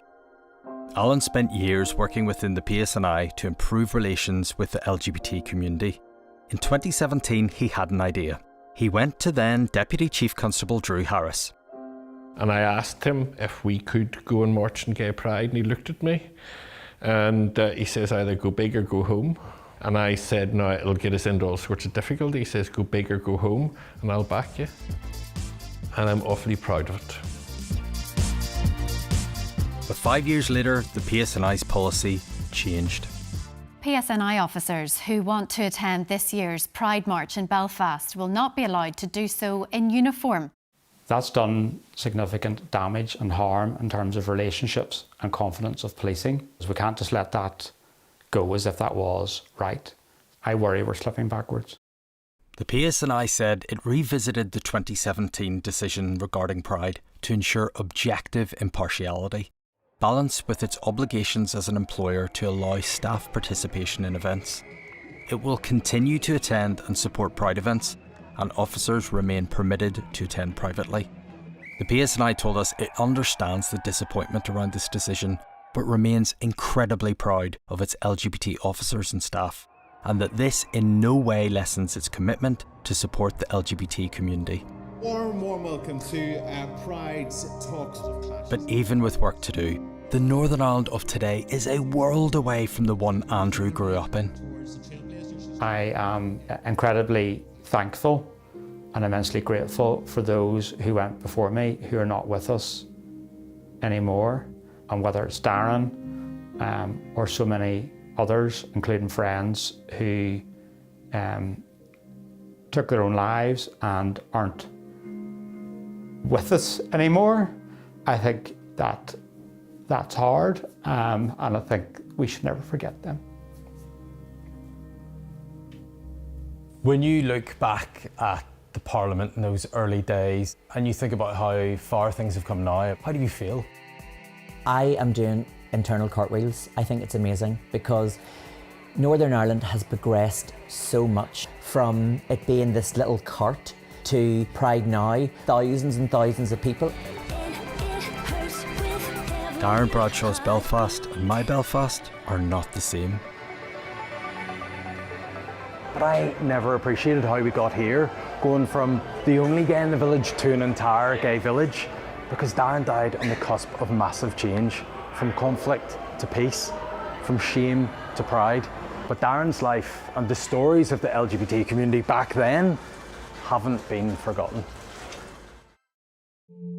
Alan spent years working within the PSNI to improve relations with the LGBT community. In 2017, he had an idea. He went to then Deputy Chief Constable Drew Harris. And I asked him if we could go and march in Gay Pride, and he looked at me and he says, either go big or go home. And I said, no, it'll get us into all sorts of difficulty. He says, go big or go home, and I'll back you. And I'm awfully proud of it. But 5 years later, the PSNI's policy changed. PSNI officers who want to attend this year's Pride March in Belfast will not be allowed to do so in uniform. That's done significant damage and harm in terms of relationships and confidence of policing. We can't just let that go as if that was right. I worry we're slipping backwards. The PSNI said it revisited the 2017 decision regarding Pride to ensure objective impartiality, balanced with its obligations as an employer to allow staff participation in events. It will continue to attend and support Pride events, and officers remain permitted to attend privately. The PSNI told us it understands the disappointment around this decision, but remains incredibly proud of its LGBT officers and staff, and that this in no way lessens its commitment to support the LGBT community. Warm welcome to Pride's Talks. But even with work to do, the Northern Ireland of today is a world away from the one Andrew grew up in. I am incredibly thankful and immensely grateful for those who went before me who are not with us anymore. And whether it's Darren or so many others, including friends who took their own lives and aren't with us anymore, I think that's hard, and I think we should never forget them. When you look back at the Parliament in those early days and you think about how far things have come now, how do you feel? I am doing internal cartwheels. I think it's amazing because Northern Ireland has progressed so much from it being this little cart to Pride now, thousands and thousands of people. Darren Bradshaw's Belfast and my Belfast are not the same. But I never appreciated how we got here, going from the only gay in the village to an entire gay village, because Darren died on the cusp of massive change, from conflict to peace, from shame to pride. But Darren's life and the stories of the LGBT community back then haven't been forgotten.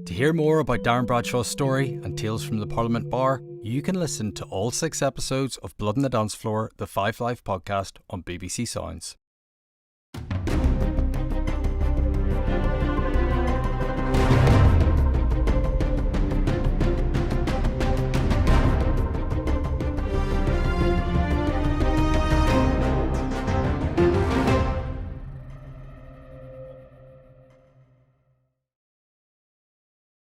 To hear more about Darren Bradshaw's story and Tales from the Parliament Bar, you can listen to all 6 episodes of Blood on the Dance Floor, the 5 Live podcast on BBC Sounds.